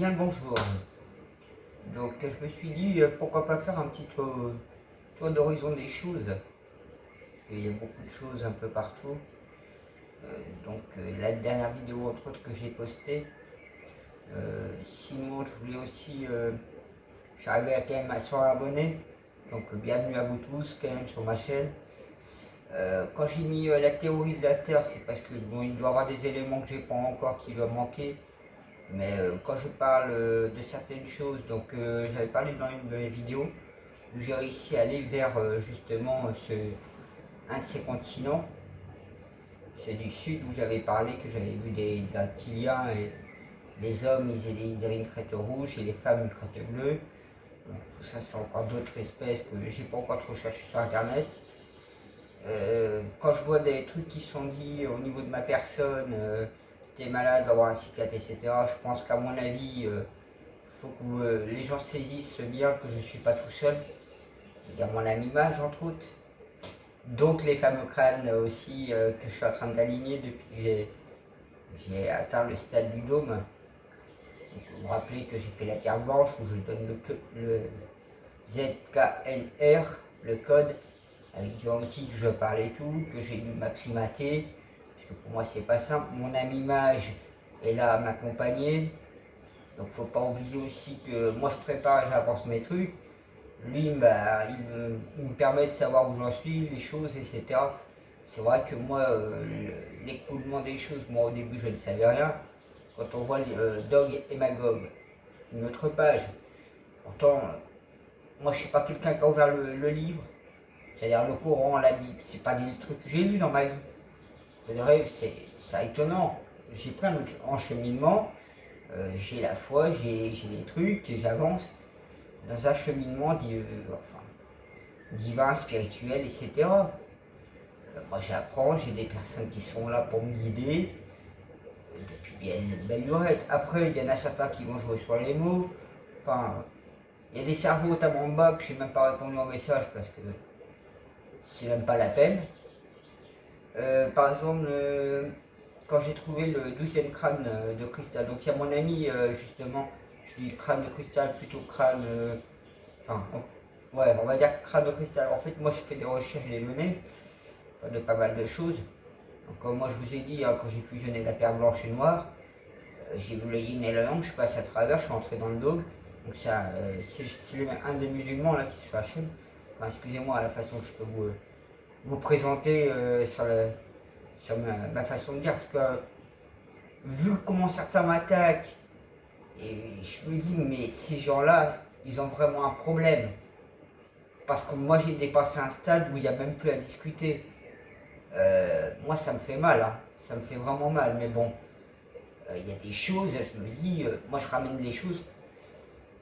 Bien le bonjour. Donc je me suis dit pourquoi pas faire un petit tour d'horizon des choses. Il y a beaucoup de choses un peu partout. La dernière vidéo entre autres que j'ai postée. Sinon je voulais aussi. Je suis arrivé à quand même à 100 abonnés. Donc bienvenue à vous tous quand même sur ma chaîne. Quand j'ai mis la théorie de la Terre, c'est parce que bon, il doit y avoir des éléments que j'ai pas encore qui doivent manquer. Mais quand je parle de certaines choses, j'avais parlé dans une de mes vidéos où j'ai réussi à aller vers justement un de ces continents, c'est du sud où j'avais parlé que j'avais vu des reptiliens et les hommes ils avaient une crête rouge et les femmes une crête bleue. Donc, tout ça c'est encore d'autres espèces que j'ai pas encore trop cherché sur internet. Quand je vois des trucs qui sont dits au niveau de ma personne, t'es malade, va avoir un psychiatre, etc. Je pense qu'à mon avis, faut que les gens saisissent bien que je ne suis pas tout seul. Il y a mon image entre autres. Donc les fameux crânes aussi que je suis en train d'aligner depuis que j'ai atteint le stade du dôme. Donc, vous vous rappelez que j'ai fait la pierre blanche où je donne le ZKNR, le code, avec du anti que je parle et tout, que j'ai dû m'acclimater. Parce que pour moi c'est pas simple. Mon image est là à m'accompagner. Donc faut pas oublier aussi que moi je prépare, j'avance mes trucs. Lui, bah, il me permet de savoir où j'en suis, les choses, etc. C'est vrai que moi, l'écoulement des choses, moi au début je ne savais rien. Quand on voit Dog et Magog, une autre page, pourtant, moi je ne suis pas quelqu'un qui a ouvert le livre, c'est-à-dire le Coran, la Bible, c'est pas des trucs que j'ai lus dans ma vie. C'est étonnant. J'ai pris un encheminement, j'ai la foi, j'ai des trucs, et j'avance dans un cheminement divin, spirituel, etc. Moi j'apprends, j'ai des personnes qui sont là pour me guider, depuis bien une belle lurette. Après, il y en a certains qui vont jouer sur les mots. Enfin, il y a des cerveaux tellement bas que j'ai même pas répondu au message parce que c'est même pas la peine. Par exemple, quand j'ai trouvé le 12e crâne de cristal, donc il y a mon ami justement, je dis crâne de cristal plutôt crâne. Ouais, on va dire crâne de cristal. En fait, moi je fais des recherches et des données de pas mal de choses. Donc, comme moi je vous ai dit, hein, quand j'ai fusionné la paire blanche et noire, j'ai vu le yin et le yang, je passe à travers, je suis entré dans le dôme. Donc ça, c'est un des musulmans là qui est sur la chaîne. Enfin, excusez-moi la façon que je peux vous présenter sur ma façon de dire, parce que vu comment certains m'attaquent, et je me dis, mais ces gens-là, ils ont vraiment un problème. Parce que moi j'ai dépassé un stade où il n'y a même plus à discuter. Moi ça me fait mal, hein. Ça me fait vraiment mal, mais bon, il y a des choses, je me dis, moi je ramène les choses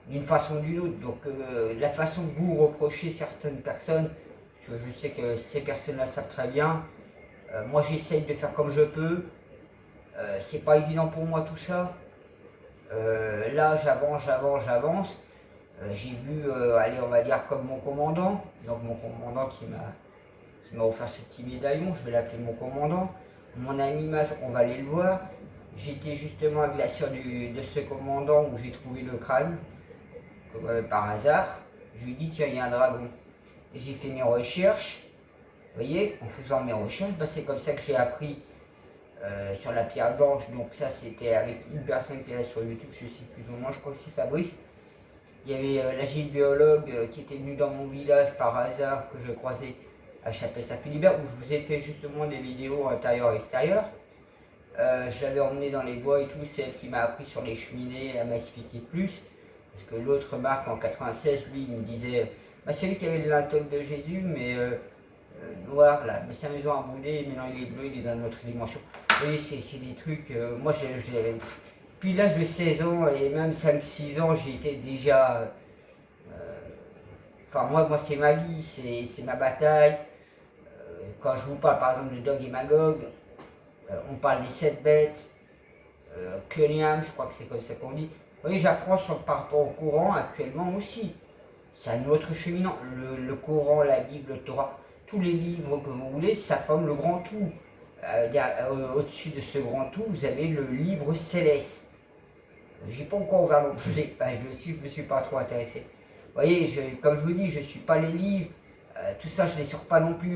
d'une façon ou d'une autre. Donc la façon que vous reprochez certaines personnes, je sais que ces personnes-là savent très bien. Moi j'essaye de faire comme je peux. C'est pas évident pour moi tout ça. Là j'avance. J'ai vu, allez on va dire comme mon commandant, donc mon commandant qui m'a offert ce petit médaillon, je vais l'appeler mon commandant. Mon ami Mage, on va aller le voir. J'étais justement à Glacier de ce commandant où j'ai trouvé le crâne, par hasard. Je lui ai dit, tiens, il y a un dragon. Et j'ai fait mes recherches. Vous voyez, en faisant mes recherches, bah, c'est comme ça que j'ai appris sur la pierre blanche. Donc ça, c'était avec une personne qui est là sur YouTube, je sais plus ou moins, je crois que c'est Fabrice. Il y avait la gébiologue qui était venue dans mon village par hasard, que je croisais à Chapelle-Saint-Philibert, où je vous ai fait justement des vidéos intérieures et extérieures. Je l'avais emmené dans les bois et tout, c'est elle qui m'a appris sur les cheminées, elle m'a expliqué plus. Parce que l'autre Marc en 96, lui, il me disait, bah, c'est lui qui avait le linteau de Jésus, mais noir là, mais c'est un maison à bouler, maintenant il est bleu, il est dans notre dimension. Oui, c'est des trucs, moi puis là j'ai 16 ans et même 5-6 ans j'ai été déjà... Enfin moi c'est ma vie, c'est ma bataille. Quand je vous parle par exemple de Dog et Magog, on parle des 7 bêtes, Kunyam, je crois que c'est comme ça qu'on dit. Vous voyez, j'apprends par rapport au Coran actuellement aussi. C'est un autre cheminant. Le Coran, la Bible, le Torah, tous les livres que vous voulez, ça forme le grand tout. Au-dessus de ce grand tout, vous avez le livre céleste. J'ai pas encore ouvert non plus les pages dessus, je me suis pas trop intéressé. Vous voyez, comme je vous dis, je suis pas les livres, tout ça je les sors pas non plus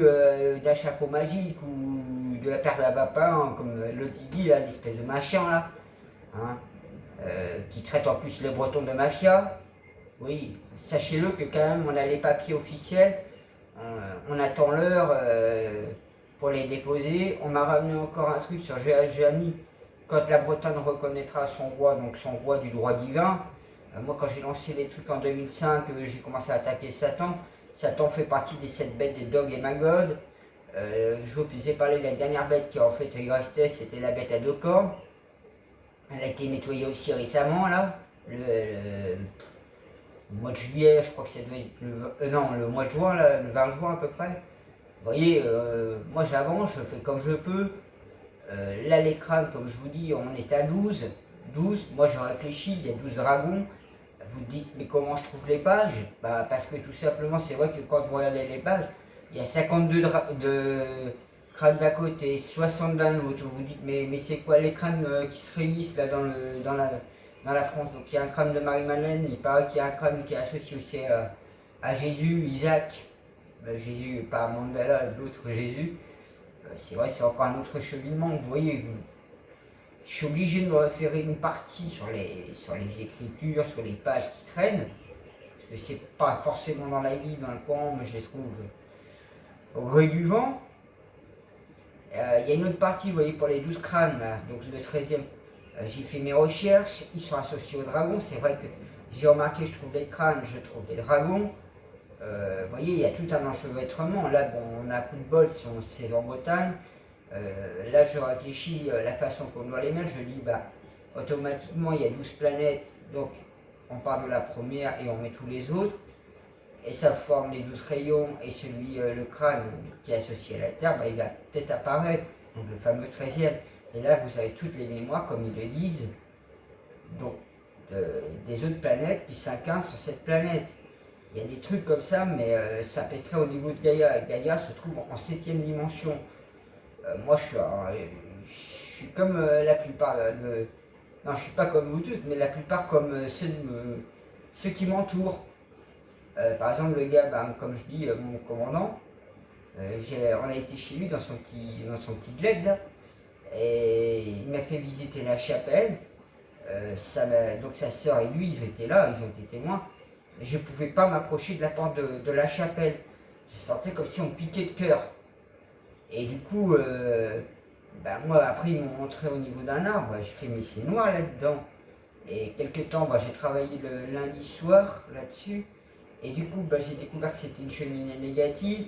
d'un chapeau magique ou de la terre d'un lapin, comme l'autre dit, l'espèce de machin là, hein, qui traite en plus les Bretons de mafia. Oui, sachez-le que quand même on a les papiers officiels, on attend l'heure pour les déposer. On m'a ramené encore un truc sur Gianni, quand la Bretagne reconnaîtra son roi, donc son roi du droit divin. Moi quand j'ai lancé les trucs en 2005, j'ai commencé à attaquer Satan. Satan fait partie des 7 bêtes des Dog et Magog. Je vous ai parlé de la dernière bête qui en fait restait, c'était la bête à 2 cornes. Elle a été nettoyée aussi récemment là, le mois de juillet, je crois que c'est le mois de juin, là, le 20 juin à peu près. Vous voyez, moi j'avance, je fais comme je peux. Là l'écran, comme je vous dis, on est à 12. 12, moi je réfléchis, il y a 12 dragons. Vous dites, mais comment je trouve les pages? Bah, parce que tout simplement, c'est vrai que quand vous regardez les pages, il y a 52 de crânes d'un côté, 60 d'un autre. Vous dites, mais c'est quoi les crânes qui se réunissent là dans la France? Donc il y a un crâne de Marie-Madeleine, il paraît qu'il y a un crâne qui est associé aussi à Jésus, Isaac. Jésus, pas Mandela, l'autre Jésus. C'est vrai, c'est encore un autre cheminement. Vous voyez, je suis obligé de me référer une partie sur les écritures, sur les pages qui traînent, parce que c'est pas forcément dans la Bible, dans le Coran, mais je les trouve au gré du vent. Il y a une autre partie, vous voyez, pour les 12 crânes, là, donc le 13e, j'ai fait mes recherches, ils sont associés aux dragons. C'est vrai que j'ai remarqué, je trouve des crânes, je trouve des dragons. Vous voyez, il y a tout un enchevêtrement. Là, bon, on a plus de bol si c'est en Bretagne. Là, je réfléchis la façon qu'on doit les mettre. Je dis, bah, automatiquement, il y a 12 planètes. Donc, on part de la première et on met tous les autres. Et ça forme les 12 rayons. Et celui, le crâne qui est associé à la Terre, bah, il va peut-être apparaître. Donc, le fameux 13e. Et là, vous avez toutes les mémoires, comme ils le disent. Donc, des autres planètes qui s'incarnent sur cette planète. Il y a des trucs comme ça, mais ça pèterait au niveau de Gaïa. Gaïa se trouve en 7e dimension. Moi, je suis comme la plupart non, je suis pas comme vous tous, mais la plupart comme ceux qui m'entourent. Par exemple, le gars, ben, comme je dis, mon commandant, on a été chez lui dans son petit bled là, et il m'a fait visiter la chapelle. Donc sa soeur et lui, ils étaient là, ils ont été témoins. Je ne pouvais pas m'approcher de la porte de la chapelle. Je sentais comme si on me piquait de cœur. Et du coup, ben moi, après, ils m'ont montré au niveau d'un arbre. Je fais, mais c'est noir là-dedans. Et quelques temps, ben, j'ai travaillé le lundi soir là-dessus. Et du coup, ben, j'ai découvert que c'était une cheminée négative.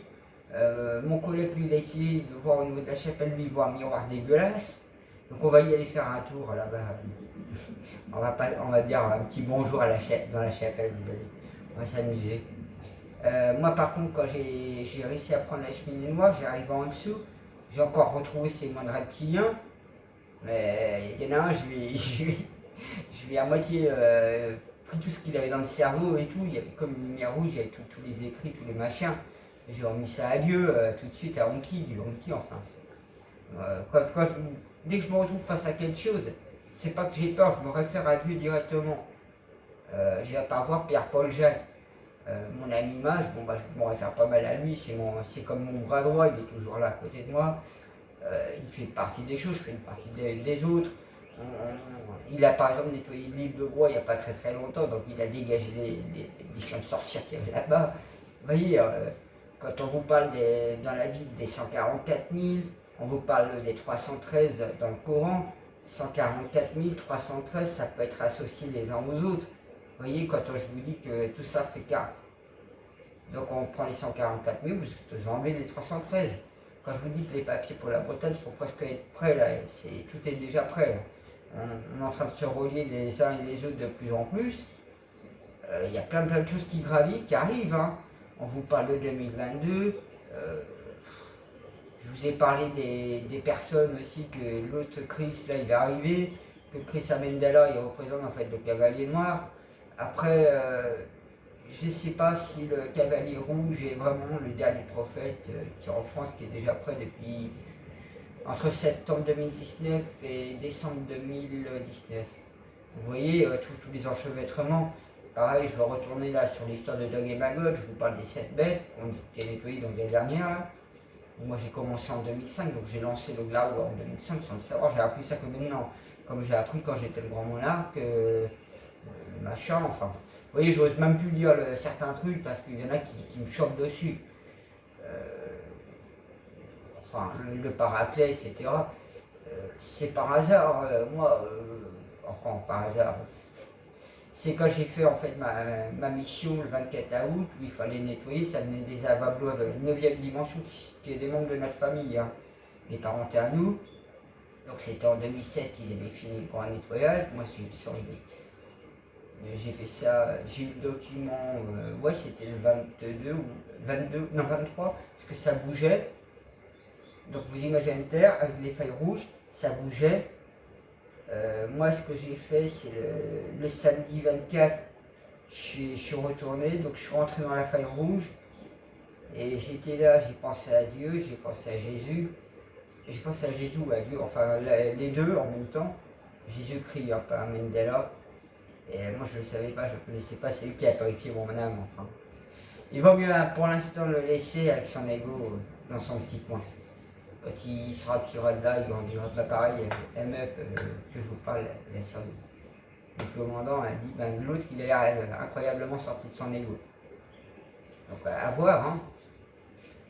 Mon collègue, lui, il a essayé de voir au niveau de la chapelle, lui, voir un miroir dégueulasse. Donc on va y aller faire un tour là-bas. On va dire un petit bonjour dans la chapelle, vous allez. On va s'amuser. Moi par contre, quand j'ai réussi à prendre la cheminée noire, j'arrive en dessous, j'ai encore retrouvé ces moines reptiliens. Mais il y en a un, je lui ai à moitié pris tout ce qu'il avait dans le cerveau et tout. Il y avait comme une lumière rouge, il y avait tous les écrits, tous les machins. J'ai remis ça à Dieu tout de suite à du Honky enfin. Dès que je me retrouve face à quelque chose, c'est pas que j'ai peur, je me réfère à Dieu directement. Je vais pas voir Pierre-Paul Jacques. Mon ami mage, bon, bah, je me réfère pas mal à lui, c'est comme mon bras droit, il est toujours là à côté de moi. Il fait partie des choses, je fais une partie des autres. Il a par exemple nettoyé l'île de Groix il n'y a pas très très longtemps, donc il a dégagé des chiens de sorcières qu'il y avait là-bas. Vous voyez, quand on vous parle dans la Bible des 144 000, on vous parle des 313 dans le Coran, 144 313, ça peut être associé les uns aux autres. Vous voyez, quand je vous dis que tout ça fait 4. Donc on prend les 144 000, vous enlevez les 313. Quand je vous dis que les papiers pour la Bretagne sont presque être prêts, là, tout est déjà prêt. Là. On est en train de se relier les uns et les autres de plus en plus. Il y a plein de choses qui gravitent, qui arrivent. Hein. On vous parle de 2022. Je vous ai parlé des personnes aussi, que l'autre Chris, là, il va arriver. Que Chris Amendala, il représente en fait le cavalier noir. Après, je ne sais pas si le cavalier rouge est vraiment le dernier prophète qui est en France, qui est déjà prêt depuis entre septembre 2019 et décembre 2019. Vous voyez, tous les enchevêtrements. Pareil, je vais retourner là sur l'histoire de Doug et Magog, je vous parle des 7 bêtes qu'on était nettoyées donc l'année dernière. Là. Moi j'ai commencé en 2005, donc j'ai lancé le Glau en 2005 sans le savoir, j'ai appris ça que maintenant, comme j'ai appris quand j'étais le grand monarque, machin, enfin. Vous voyez, j'ose même plus dire certains trucs parce qu'il y en a qui me chopent dessus. Enfin, le paraclet, etc. C'est par hasard, enfin par hasard, c'est quand j'ai fait en fait ma mission le 24 août où il fallait nettoyer, ça venait des avablois de 9e dimension qui est des membres de notre famille, hein. Les parents étaient à nous, donc c'était en 2016 qu'ils avaient fini pour un nettoyage, moi j'ai fait ça, j'ai eu le document, ouais c'était le 22 ou 22, non 23, parce que ça bougeait, donc vous imaginez une terre avec les feuilles rouges, ça bougeait. Moi, ce que j'ai fait, c'est le samedi 24, je suis retourné, donc je suis rentré dans la faille rouge, et j'étais là, j'ai pensé à Dieu, j'ai pensé à Jésus, et j'ai pensé à Jésus ou à Dieu, enfin les deux en même temps, Jésus-Christ, hein, pas Mandela, et moi je ne le savais pas, je ne connaissais pas, c'est lui qui a purifié mon âme, enfin. Il vaut mieux pour l'instant le laisser avec son ego dans son petit coin. Quand il sera tiré de là, il grandira pas pareil. MF, que je vous parle, la sœur du commandant, a dit l'autre il a l'air incroyablement sorti de son égo. Donc à voir, hein.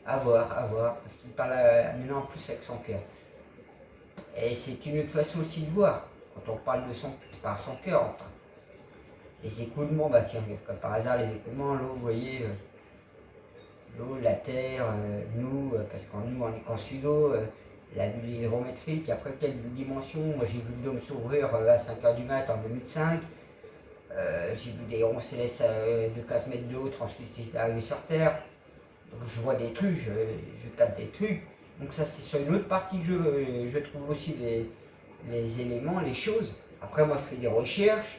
À voir, parce qu'il parle maintenant plus avec son cœur. Et c'est une autre façon aussi de voir, quand on parle par son cœur, enfin. Les écoulements, bah tiens, comme par hasard, les écoulements, l'eau, vous voyez, l'eau, la terre, nous, parce qu'en nous on est qu'en sudo, la bulle hydrométrique, après quelle dimension, moi j'ai vu le dôme s'ouvrir à 5h du mat en 2005, j'ai vu des ronds célestes de 15 mètres de haut translucides arriver sur Terre, donc je vois des trucs, je tape des trucs, donc ça c'est sur une autre partie que je trouve aussi les éléments, les choses. Après moi je fais des recherches,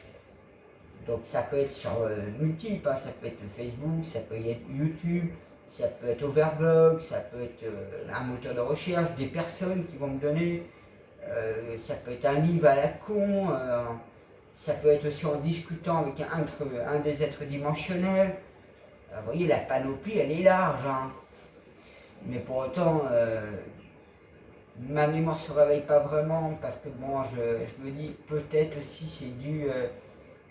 donc ça peut être sur multiples, hein, ça peut être Facebook, ça peut être YouTube, ça peut être Overblog, ça peut être un moteur de recherche, des personnes qui vont me donner, ça peut être un livre à la con, ça peut être aussi en discutant avec un des êtres dimensionnels. Vous voyez, la panoplie, elle est large, hein. Mais pour autant, ma mémoire ne se réveille pas vraiment parce que bon, je me dis peut-être aussi c'est dû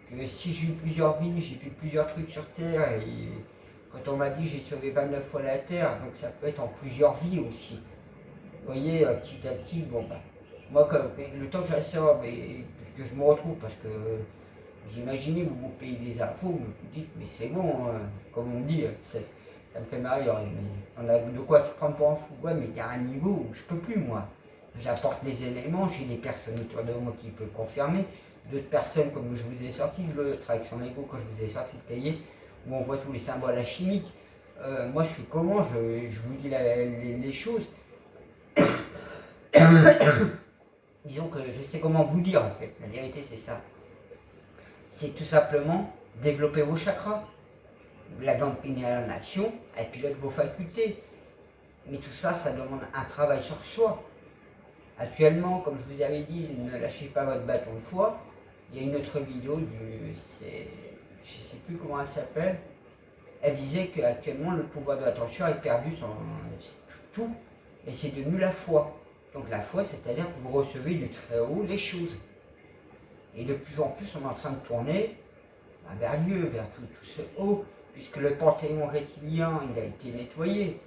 que si j'ai eu plusieurs vies, j'ai fait plusieurs trucs sur Terre et quand on m'a dit j'ai sauvé 29 fois la Terre, donc ça peut être en plusieurs vies aussi. Vous voyez, petit à petit, bon bah, moi le temps que j'assomme et que je me retrouve, parce que j'imaginais vous payez des infos, vous me dites mais c'est bon, comme on me dit, ça me fait marrer, mais on a de quoi se prendre pour un fou, ouais mais il y a un niveau où je peux plus moi. J'apporte les éléments, j'ai des personnes autour de moi qui peuvent confirmer, d'autres personnes comme je vous ai sorti, l'autre avec son égo quand je vous ai sorti le cahier, où on voit tous les symboles chimiques. Moi je fais comment, je vous dis les choses. Disons que je sais comment vous dire en fait, la vérité c'est ça. C'est tout simplement développer vos chakras. La glande pinéale en action, elle pilote vos facultés. Mais tout ça, ça demande un travail sur soi. Actuellement, comme je vous avais dit, ne lâchez pas votre bâton de foi. Il y a une autre vidéo, je ne sais plus comment elle s'appelle. Elle disait qu'actuellement, le pouvoir de l'attention a perdu tout, et c'est devenu la foi. Donc la foi, c'est-à-dire que vous recevez du très haut les choses. Et de plus en plus, on est en train de tourner vers Dieu, vers tout ce haut, puisque le panthéon reptilien, il a été nettoyé.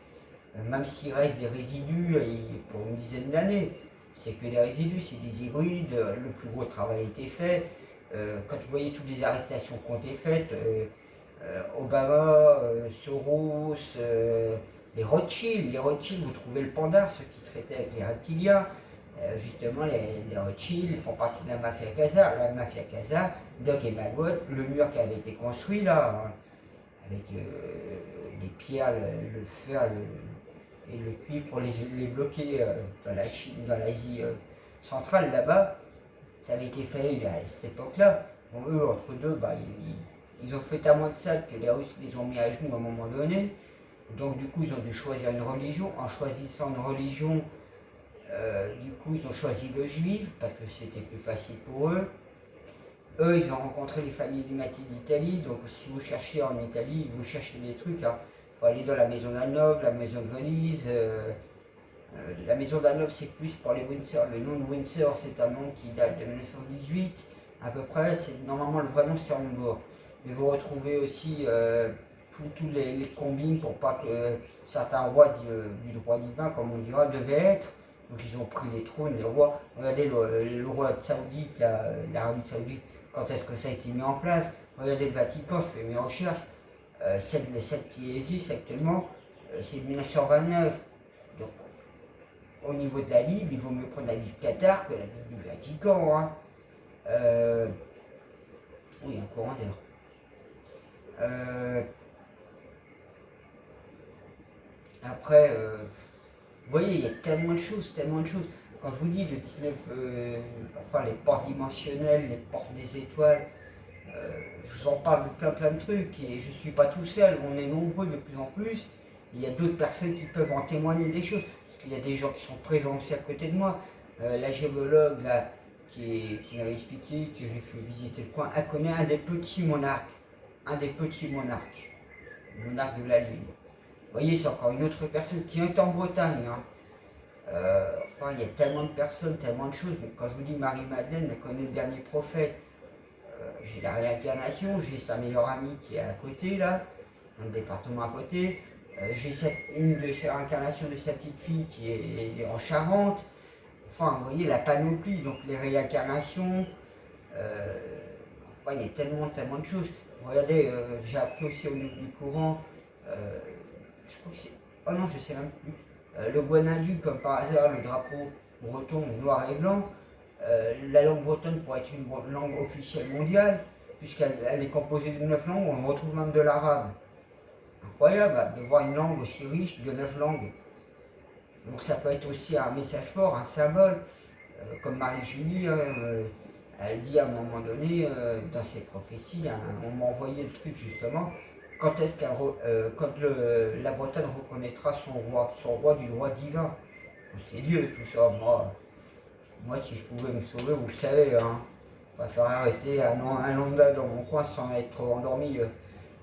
Même s'il reste des résidus pour une dizaine d'années, c'est que des résidus, c'est des hybrides, le plus gros travail a été fait. Quand vous voyez toutes les arrestations qui ont été faites, Obama, Soros, les Rothschild, vous trouvez le panda, ceux qui traitaient avec les reptiliens. Justement, les Rothschild font partie de la mafia Casa. La mafia Casa, Doc et Magog, le mur qui avait été construit là, hein, avec les pierres, le fer et le cuivre pour les bloquer dans la Chine, dans l'Asie centrale là-bas, ça avait été fait à cette époque-là. Bon, eux, entre deux, bah, ils ont fait tellement de ça que les Russes les ont mis à genoux à un moment donné. Donc du coup, ils ont dû choisir une religion. En choisissant une religion, du coup, ils ont choisi le juif parce que c'était plus facile pour eux. eux, ils ont rencontré les familles Illuminati d'Italie, donc si vous cherchez en Italie, vous cherchez des trucs, hein. Il faut aller dans la maison d'Hanovre, la maison de Venise. La maison d'Hanovre, c'est plus pour les Windsor. Le nom de Windsor, c'est un nom qui date de 1918, à peu près. Normalement, le vrai nom, c'est Hambourg. Mais vous retrouvez aussi tous les combines pour pas que certains rois du droit divin, comme on dira, devaient être. Donc ils ont pris les trônes, les rois. Regardez le roi saoudite, l'Arabie saoudite, quand est-ce que ça a été mis en place. Regardez le Vatican, je fais mes recherches. Celle qui existe actuellement, c'est de 1929. Donc au niveau de la Bible, il vaut mieux prendre la Bible Qatar que la Bible du Vatican. Hein. Oui, un courant d'air. Après, vous voyez, il y a tellement de choses, tellement de choses. Quand je vous dis le 19, enfin les portes dimensionnelles, les portes des étoiles, je vous en parle de plein de trucs et je ne suis pas tout seul, on est nombreux de plus en plus. Il y a d'autres personnes qui peuvent en témoigner des choses, parce qu'il y a des gens qui sont présents aussi à côté de moi. La géologue là, qui m'avait expliqué que j'ai fait visiter le coin, elle connaît un des petits monarques, le monarque de la Lune. Vous voyez, c'est encore une autre personne qui est en Bretagne. Hein. Enfin, il y a tellement de personnes, tellement de choses. Quand je vous dis Marie-Madeleine, elle connaît le dernier prophète. J'ai la réincarnation, j'ai sa meilleure amie qui est à côté, là, dans le département à côté. J'ai une de ses réincarnations de sa petite fille qui est en Charente. Enfin, vous voyez, la panoplie, donc les réincarnations. Enfin, il y a tellement de choses. Regardez, j'ai appris aussi au niveau du courant. Je crois que c'est. Oh non, je sais même plus. Le Guanadu, comme par hasard, le drapeau breton noir et blanc. La langue bretonne pourrait être une langue officielle mondiale, puisqu'elle est composée de 9 langues, on retrouve même de l'arabe. Incroyable de voir une langue aussi riche de 9 langues. Donc ça peut être aussi un message fort, un symbole, comme Marie-Julie, elle dit à un moment donné, dans ses prophéties, on m'a envoyé le truc justement, quand la Bretagne reconnaîtra son roi du droit divin. C'est Dieu tout ça, moi si je pouvais me sauver, vous le savez, hein, je préférerais rester un lambda dans mon coin sans être trop endormi.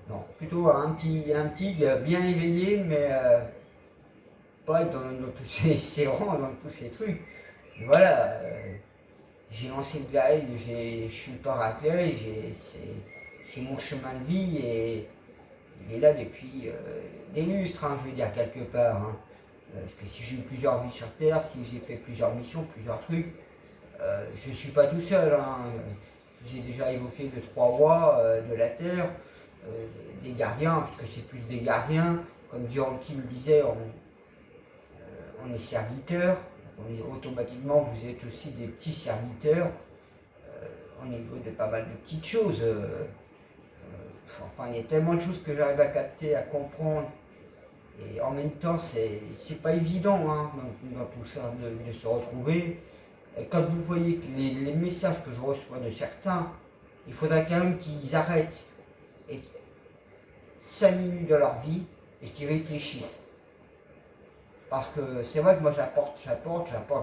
Non, plutôt un petit bien éveillé, mais pas dans tous ces rangs, dans tous ces trucs. Et voilà, j'ai lancé le gars, je suis pas raclé, c'est mon chemin de vie et il est là depuis des lustres, hein, je veux dire, quelque part. Hein. Parce que si j'ai eu plusieurs vies sur Terre, si j'ai fait plusieurs missions, plusieurs trucs, je ne suis pas tout seul. Hein. J'ai déjà évoqué 2-3 rois de la Terre, des gardiens, parce que c'est plus des gardiens. Comme Dion Kim disait, on est serviteurs. Automatiquement, vous êtes aussi des petits serviteurs au niveau de pas mal de petites choses. Enfin, il y a tellement de choses que j'arrive à capter, à comprendre. Et en même temps, c'est pas évident hein, dans tout ça de se retrouver. Et quand vous voyez que les messages que je reçois de certains, il faudrait quand même qu'ils arrêtent et 5 minutes de leur vie et qu'ils réfléchissent. Parce que c'est vrai que moi j'apporte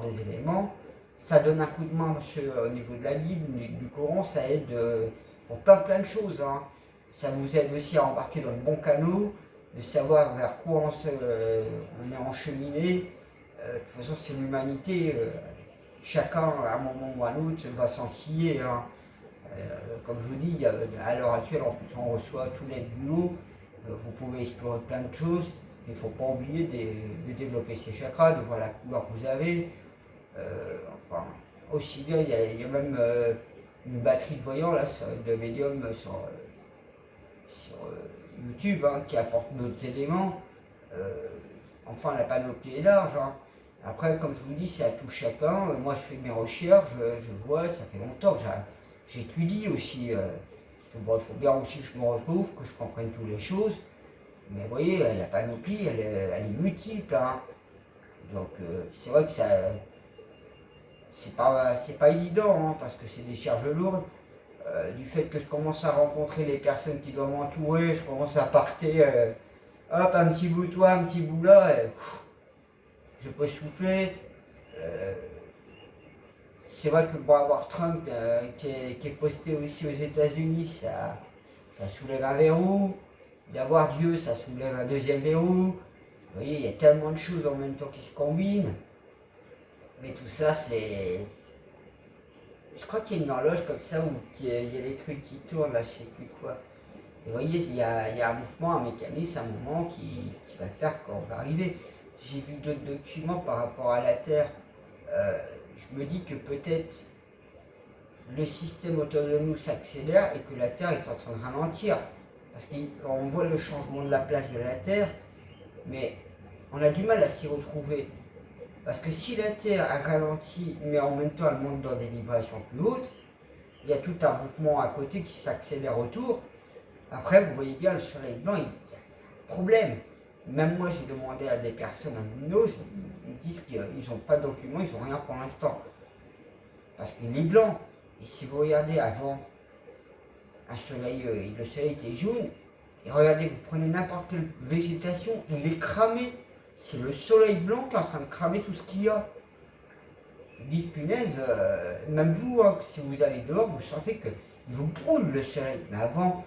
des éléments, ça donne un coup de main au niveau de la Bible, du Coran, ça aide pour plein de choses. Hein. Ça vous aide aussi à embarquer dans le bon canot, de savoir vers quoi on est encheminé. De toute façon, c'est l'humanité. Chacun, à un moment ou à un autre, va s'enquiller. Hein. Comme je vous dis, à l'heure actuelle, en plus, on reçoit tout l'aide boulot. Vous pouvez explorer plein de choses. Il ne faut pas oublier de développer ses chakras, de voir la couleur que vous avez. Enfin, aussi bien, il y a même une batterie de voyants, là, de médium sur YouTube, hein, qui apporte d'autres éléments. Enfin, la panoplie est large. Hein. Après, comme je vous dis, c'est à tout chacun. Moi, je fais mes recherches, je vois, ça fait longtemps que j'étudie aussi. Bon, il faut bien aussi que je me retrouve, que je comprenne toutes les choses. Mais vous voyez, la panoplie, elle est multiple. Hein. Donc, c'est vrai que ça, c'est pas évident, hein, parce que c'est des charges lourdes. Du fait que je commence à rencontrer les personnes qui doivent m'entourer, je commence à partir, hop, un petit bout de toi, un petit bout là, et, je peux souffler. c'est vrai que bon, avoir Trump qui est posté aussi aux États-Unis, ça soulève un verrou. D'avoir Dieu, ça soulève un deuxième verrou. Vous voyez, il y a tellement de choses en même temps qui se combinent. Mais tout ça, c'est. Je crois qu'il y a une horloge comme ça où il y a les trucs qui tournent, là, je sais plus quoi. Et vous voyez, il y a un mouvement, un mécanisme, un moment qui va faire qu'on va arriver. J'ai vu d'autres documents par rapport à la Terre. Je me dis que peut-être le système autour de nous s'accélère et que la Terre est en train de ralentir. Parce qu'on voit le changement de la place de la Terre, mais on a du mal à s'y retrouver. Parce que si la Terre a ralenti, mais en même temps elle monte dans des vibrations plus hautes, il y a tout un mouvement à côté qui s'accélère autour. Après, vous voyez bien, le soleil blanc, il y a un problème. Même moi, j'ai demandé à des personnes en hypnose, ils me disent qu'ils n'ont pas de documents, ils n'ont rien pour l'instant. Parce qu'il est blanc. Et si vous regardez avant, le soleil était jaune, et regardez, vous prenez n'importe quelle végétation, il est cramé. C'est le soleil blanc qui est en train de cramer tout ce qu'il y a. Vous dites, punaise, même vous, hein, si vous allez dehors, vous sentez qu'il vous brûle le soleil. Mais avant,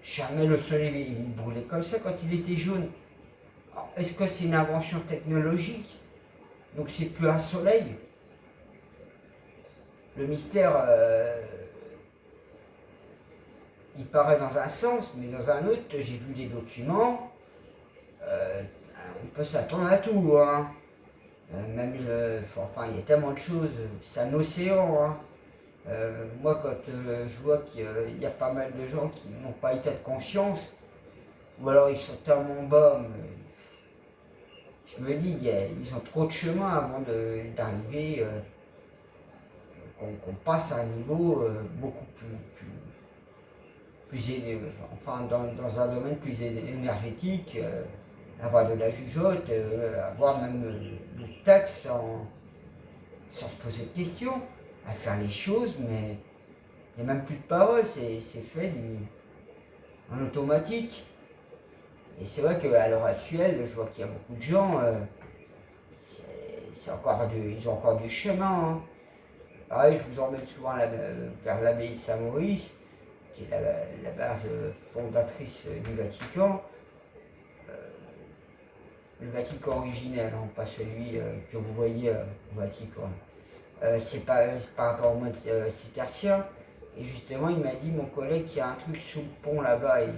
jamais le soleil il brûlait comme ça quand il était jaune. Est-ce que c'est une invention technologique? Donc c'est plus un soleil? Le mystère, il paraît dans un sens, mais dans un autre, j'ai vu des documents, on peut s'attendre à tout, hein. Enfin, il y a tellement de choses, c'est un océan, hein. Moi, quand je vois qu'il y a pas mal de gens qui n'ont pas état de conscience, ou alors ils sont tellement bas, je me dis, ils ont trop de chemin avant d'arriver, qu'on passe à un niveau beaucoup plus enfin, dans un domaine plus énergétique, avoir de la jugeote, avoir même le tact sans se poser de questions, à faire les choses, mais il n'y a même plus de paroles, c'est fait en automatique. Et c'est vrai qu'à l'heure actuelle, je vois qu'il y a beaucoup de gens, ils ont encore du chemin. Hein. Pareil, je vous emmène souvent vers l'abbaye Saint-Maurice, qui est la base fondatrice du Vatican. Le Vatican originel, hein, pas celui que vous voyez au Vatican. C'est par rapport au mode cistercien. Et justement, il m'a dit, mon collègue, qu'il y a un truc sous le pont là-bas. Il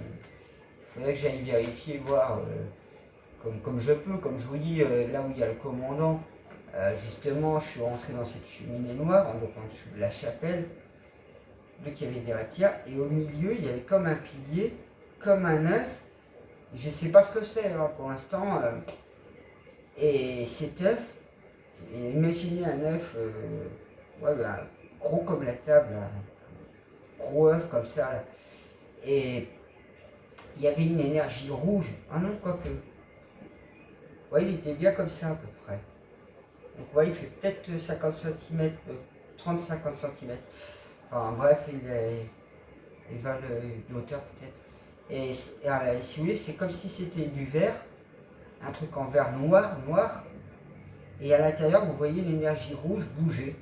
faudrait que j'aille vérifier, voir comme je peux. Comme je vous dis, là où il y a le commandant, justement, je suis rentré dans cette cheminée noire, donc en dessous de la chapelle. Donc il y avait des reptiles. Et au milieu, il y avait comme un pilier, comme un œuf. Je ne sais pas ce que c'est hein, pour l'instant. Et cet œuf, imaginez un œuf gros comme la table, un gros œuf comme ça. Là. Et il y avait une énergie rouge. Ah non, quoique. Ouais, il était bien comme ça à peu près. Donc ouais, il fait peut-être 50 cm, 30-50 cm. Enfin bref, il va de hauteur peut-être. Et si vous voulez, c'est comme si c'était du verre, un truc en verre noir, et à l'intérieur, vous voyez l'énergie rouge bouger.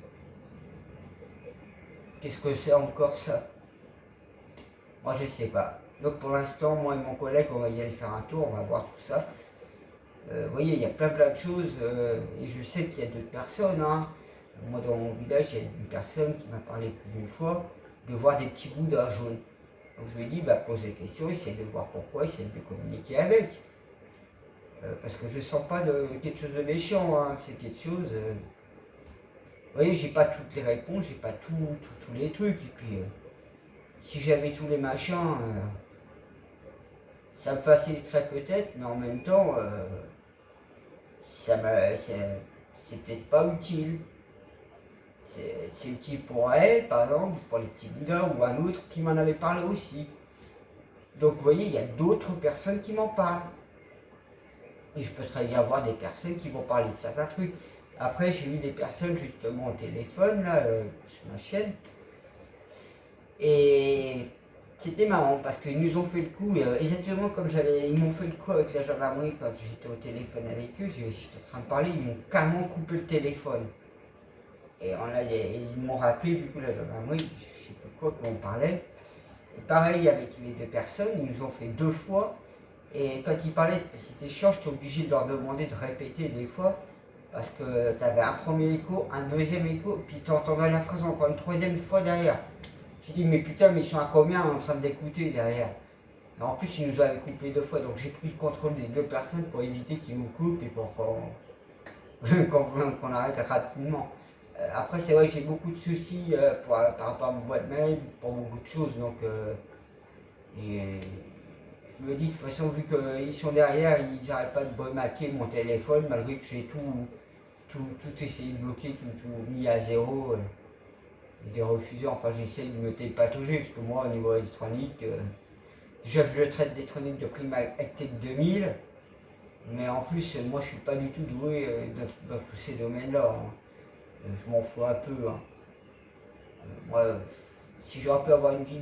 Qu'est-ce que c'est encore ça? Moi, je sais pas. Donc pour l'instant, moi et mon collègue, on va y aller faire un tour, on va voir tout ça. Vous voyez, il y a plein de choses, et je sais qu'il y a d'autres personnes. Hein. Moi, dans mon village, il y a une personne qui m'a parlé plus d'une fois de voir des petits bouddhas jaunes. Donc je lui ai dit, pose des questions, essaye de voir pourquoi, essaye de communiquer avec. Parce que je ne sens pas quelque chose de méchant, hein. C'est quelque chose... vous voyez, j'ai pas toutes les réponses, j'ai pas tous les trucs. Et puis, si j'avais tous les machins, ça me faciliterait peut-être, mais en même temps, c'est peut-être pas utile. C'est utile pour elle, par exemple, pour les petits bouddhas, ou un autre qui m'en avait parlé aussi. Donc vous voyez, il y a d'autres personnes qui m'en parlent. Et je peux très bien voir des personnes qui vont parler de certains trucs. Après, j'ai eu des personnes justement au téléphone, là, sur ma chaîne. Et c'était marrant parce qu'ils nous ont fait le coup, exactement comme ils m'ont fait le coup avec la gendarmerie quand j'étais au téléphone avec eux. J'étais en train de parler, ils m'ont carrément coupé le téléphone. Et ils m'ont rappelé, du coup, la gendarmerie, je sais plus quoi qu'on parlait. Et pareil, avec les deux personnes, ils nous ont fait 2 fois. Et quand ils parlaient, c'était chiant, j'étais obligé de leur demander de répéter des fois. Parce que tu avais un premier écho, un deuxième écho, puis tu entendais la phrase encore une troisième fois derrière. Je dis, mais putain, mais ils sont à combien en train d'écouter derrière? Et en plus, ils nous avaient coupé 2 fois, donc j'ai pris le contrôle des deux personnes pour éviter qu'ils nous coupent et pour qu'on arrête rapidement. Après, c'est vrai que j'ai beaucoup de soucis par rapport à ma boîte mail, pour beaucoup de choses, donc je me dis de toute façon, vu qu'ils sont derrière, ils n'arrêtent pas de bremaquer mon téléphone, malgré que j'ai tout essayé de bloquer, tout mis à zéro, et de refuser. Enfin, j'essaye de me dépatauger, parce que moi, au niveau électronique, déjà que je traite d'électronique de prime Actec 2000, mais en plus, moi, je suis pas du tout doué dans tous ces domaines-là. Hein. Je m'en fous un peu. Hein. Moi, si j'aurais pu avoir une vie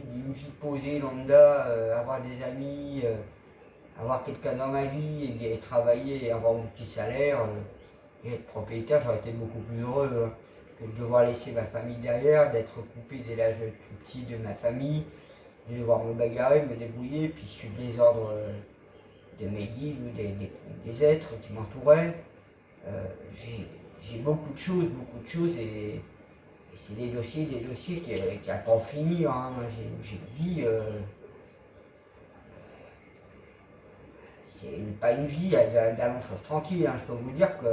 posée, lambda, avoir des amis, avoir quelqu'un dans ma vie et travailler et avoir mon petit salaire et être propriétaire, j'aurais été beaucoup plus heureux. Hein, que de devoir laisser ma famille derrière, d'être coupé dès l'âge tout petit de ma famille, de devoir me bagarrer, me débrouiller, puis suivre les ordres de mes guides ou des êtres qui m'entouraient. J'ai beaucoup de choses et c'est des dossiers qui n'ont pas fini. Hein. J'ai une vie, c'est pas une vie d'un long fleuve tranquille. Hein. Je peux vous dire que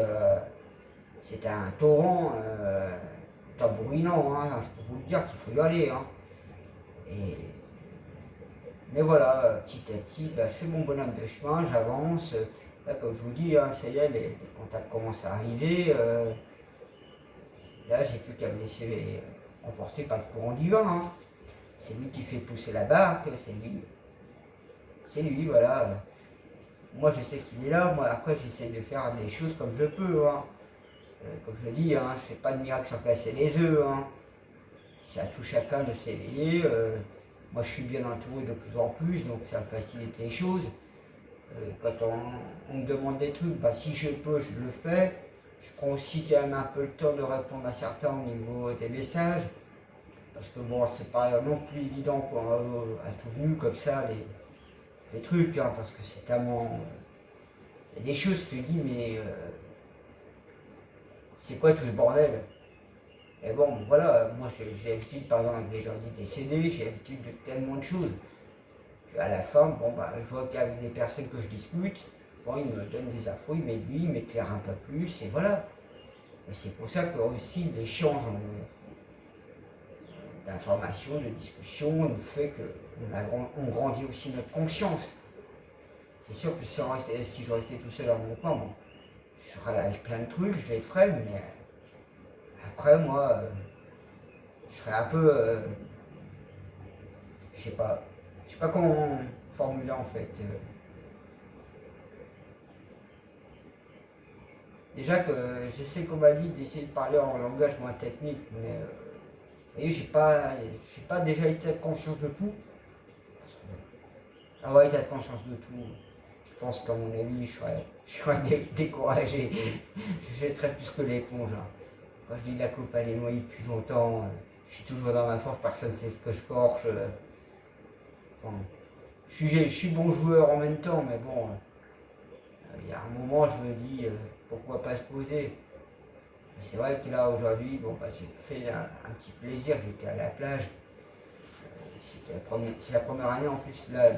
c'est un torrent tambourinant. Hein. Je peux vous dire qu'il faut y aller. Hein. Et, mais voilà, petit à petit, je fais mon bonhomme de chemin, j'avance. Là, comme je vous dis, hein, ça y est, les contacts commencent à arriver. Là, j'ai plus qu'à me laisser emporter par le courant divin. Hein. C'est lui qui fait pousser la barque, c'est lui. C'est lui, voilà. Moi, je sais qu'il est là. Moi, après, j'essaie de faire des choses comme je peux. Hein. Comme je dis, hein, je ne fais pas de miracle sans casser les œufs. Hein. C'est à tout chacun de s'éveiller. Moi, je suis bien entouré de plus en plus, donc ça me facilite les choses. Quand on me demande des trucs, si je peux, je le fais. Je prends aussi quand même un peu le temps de répondre à certains au niveau des messages. Parce que bon, c'est pas non plus évident quoi, à tout venu comme ça, les trucs, hein, parce que c'est tellement. Il y a des choses, tu te dis, mais c'est quoi tout ce bordel? Et bon, voilà, moi j'ai l'habitude, par exemple, avec des gens décédés, j'ai l'habitude de tellement de choses. À la fin, bon, je vois qu'avec des personnes que je discute, bon, ils me donnent des infos, ils m'éclairent un peu plus, et voilà. Et c'est pour ça que aussi l'échange d'informations, de discussions, nous fait qu'on grandit aussi notre conscience. C'est sûr que si je restais tout seul dans mon coin, bon, je serais avec plein de trucs, je les ferais, mais après, moi, je serais un peu. Je sais pas. Je sais pas comment formuler en fait. Déjà que je sais qu'on m'a dit d'essayer de parler en langage moins technique, mais vous voyez, j'ai pas déjà été conscience de tout. Avoir été conscience de tout, je pense qu'à mon avis, je serais découragé. Je jetterais plus que l'éponge. Hein. Quand je dis la coupe, elle est noyée depuis longtemps. Je suis toujours dans ma force, personne ne sait ce que je porte. Enfin, je suis bon joueur en même temps, mais bon, il y a un moment, je me dis, pourquoi pas se poser. C'est vrai que là, aujourd'hui, bon, j'ai fait un petit plaisir, j'étais à la plage. C'est la première année en plus, là,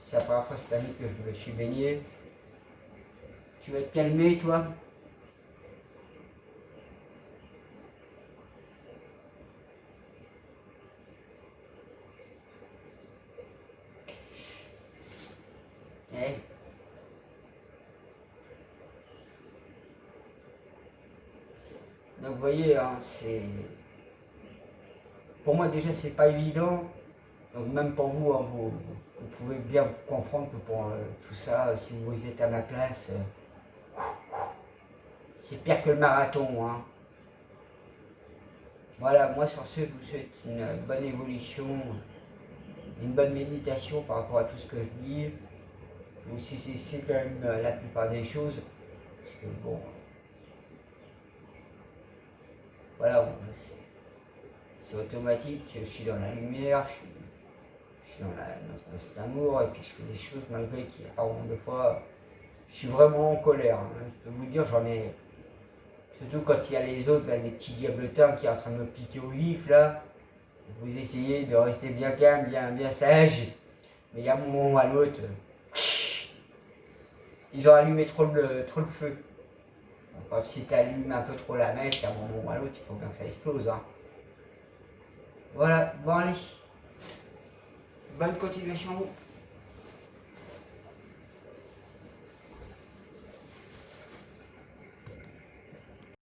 c'est la première fois cette année que je me suis baigné. Tu vas te calmer, toi? Eh. Donc vous voyez, hein, pour moi déjà c'est pas évident. Donc même pour vous, hein, vous pouvez bien comprendre que pour tout ça, si vous êtes à ma place, c'est pire que le marathon. Hein. Voilà, moi sur ce, je vous souhaite une bonne évolution, une bonne méditation par rapport à tout ce que je dis. Ou si c'est quand même la plupart des choses. Parce que bon, voilà, c'est automatique, je suis dans la lumière, je suis dans cet amour, et puis je fais des choses malgré qu'il y a pas vraiment de fois, je suis vraiment en colère, hein. Je peux vous dire, j'en ai, surtout quand il y a les autres, là, les petits diablotins qui sont en train de me piquer au vif, là, vous essayez de rester bien calme, bien sage, mais il y a un moment ou à l'autre, ils ont allumé trop le feu. Donc, si tu allumes un peu trop la mèche, à un moment ou à l'autre, il faut bien que ça explose, hein. Voilà, bon allez, bonne continuation.